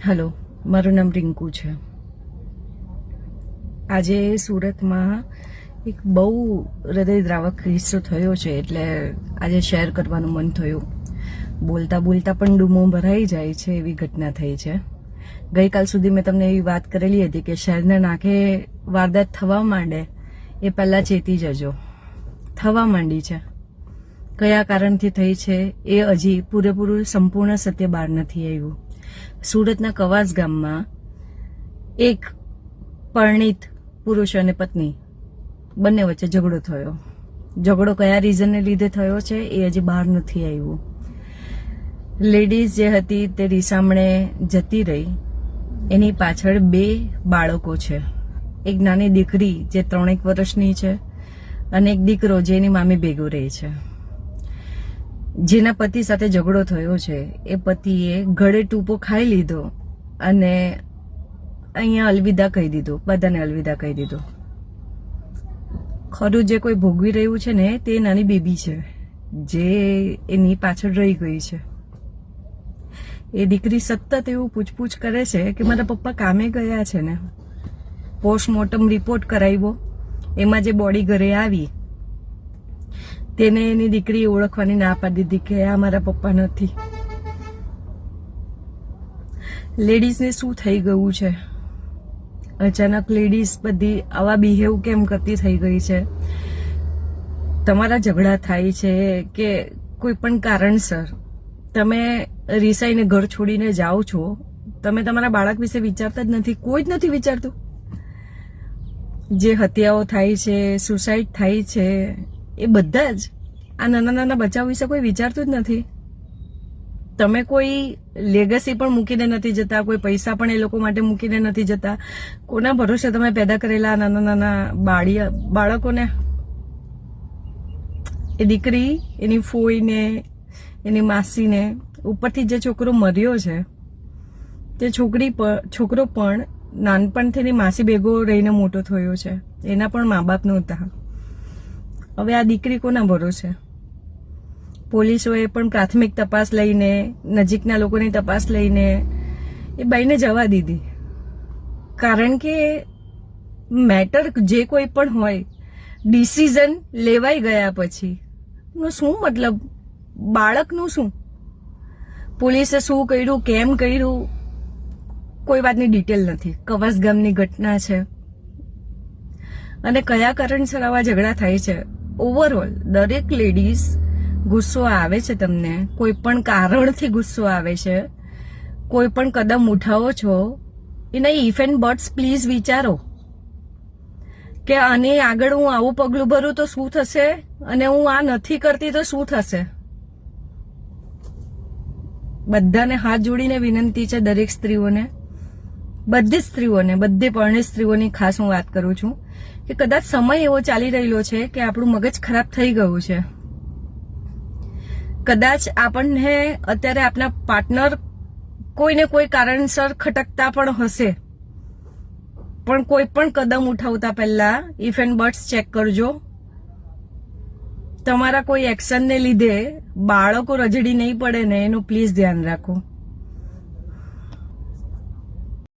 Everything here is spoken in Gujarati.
હેલો, મારું નામ રિંકુ છે. આજે સુરતમાં એક બહુ હૃદયદ્રાવક કિસ્સો થયો છે, એટલે આજે શેર કરવાનું મન થયું. બોલતા બોલતા પણ ડૂમો ભરાઈ જાય છે એવી ઘટના થઈ છે. ગઈકાલ સુધી મેં તમને એવી વાત કરેલી હતી કે શહેરના નાકે વારદાત થવા માંડે એ પહેલા ચેતી જજો. થવા માંડી છે. કયા કારણથી થઈ છે એ હજી પૂરેપૂરું સંપૂર્ણ સત્ય બહાર નથી આવ્યું. સુરતના કવાસ ગામમાં એક પરણિત પુરુષ અને પત્ની બંને વચ્ચે ઝઘડો થયો. ઝઘડો કયા રીઝનને લીધે થયો છે એ હજી બહાર નથી આવ્યું. લેડીઝ જે હતી તે રીસામણે જતી રહી. એની પાછળ 2 બાળકો છે. એક નાની દીકરી જે 3 વર્ષની છે અને એક દીકરો જે એની મામી ભેગો રહે છે. જેના પતિ સાથે ઝઘડો થયો છે એ પતિએ ગળે ટૂંપો ખાઈ લીધો અને અહીંયા અલવિદા કહી દીધું, બધાને અલવિદા કહી દીધું. ખરું જે કોઈ ભોગવી રહ્યું છે ને તે નાની બેબી છે જે એની પાછળ રહી ગઈ છે. એ દીકરી સતત એવું પૂછપૂછ કરે છે કે મારા પપ્પા કામે ગયા છે ને. પોસ્ટમોર્ટમ રિપોર્ટ કરાવ્યો, એમાં જે બોડી ઘરે આવી તેને એની દીકરી ઓળખવાની ના પાડી દીધી કે આ મારા પપ્પા નથી. લેડીઝને શું થઈ ગયું છે? અચાનક લેડીઝ બધી આવા બિહેવ કેમ કરતી થઈ ગઈ છે? તમારા ઝઘડા થાય છે કે કોઈ પણ કારણસર તમે રિસાઈને ઘર છોડીને જાઓ છો, તમે તમારા બાળક વિશે વિચારતા જ નથી. કોઈ જ નથી વિચારતું. જે હત્યાઓ થાય છે, સુસાઇડ થાય છે, એ બધા જ આ નાના નાના બચ્ચાઓ વિશે કોઈ વિચારતું જ નથી. તમે કોઈ લેગસી પણ મૂકીને નથી જતા, કોઈ પૈસા પણ એ લોકો માટે મૂકીને નથી જતા. કોના ભરોસે તમે પેદા કરેલા નાના નાના બાળકોને? એ દીકરી એની ફોઈને, એની માસીને, ઉપરથી જે છોકરો મર્યો છે તે છોકરો પણ નાનપણથી એની માસી ભેગો રહીને મોટો થયો છે. એના પણ મા બાપ નહોતા. હવે આ દીકરી કોના ભરોસે? પોલીસોએ પણ પ્રાથમિક તપાસ લઈને, નજીકના લોકોની તપાસ લઈને એ બાઈને જવા દીધી. કારણ કે મેટર જે કોઈ પણ હોય, ડિસિઝન લેવાઈ ગયા પછી નો શું મતલબ? બાળકનું શું? પોલીસે શું કર્યું, કેમ કર્યું, કોઈ વાતની ડિટેલ નથી. કવાસ ગામની ઘટના છે અને કયા કારણસર આવા ઝઘડા થાય છે. ઓવરઓલ દરેક લેડીઝ ગુસ્સો આવે છે તમને, કોઈ પણ કારણથી ગુસ્સો આવે છે. કોઈ પણ કદમ ઉઠાવો છો એના ઇફ એન્ડ બટ્સ પ્લીઝ વિચારો કે આને આગળ હું આવું પગલું ભરું તો શું થશે અને હું આ નથી કરતી તો શું થશે. બધાને હાથ જોડીને વિનંતી છે, દરેક સ્ત્રીઓને, બધી સ્ત્રીઓને, બધી પરણિત સ્ત્રીઓની ખાસ હું વાત કરું છું કે કદાચ સમય એવો ચાલી રહેલો છે કે આપણું મગજ ખરાબ થઈ ગયું છે. કદાચ આપણને અત્યારે આપણા પાર્ટનર કોઈને કોઈ કારણસર ખટકતા પણ હશે, પણ કોઈ પણ કદમ ઉઠાવતા પહેલા ઇફ એન્ડ બટ્સ ચેક કરજો. તમારા કોઈ એક્શનને લીધે બાળકો રજડી નહીં પડે ને એનું પ્લીઝ ધ્યાન રાખો.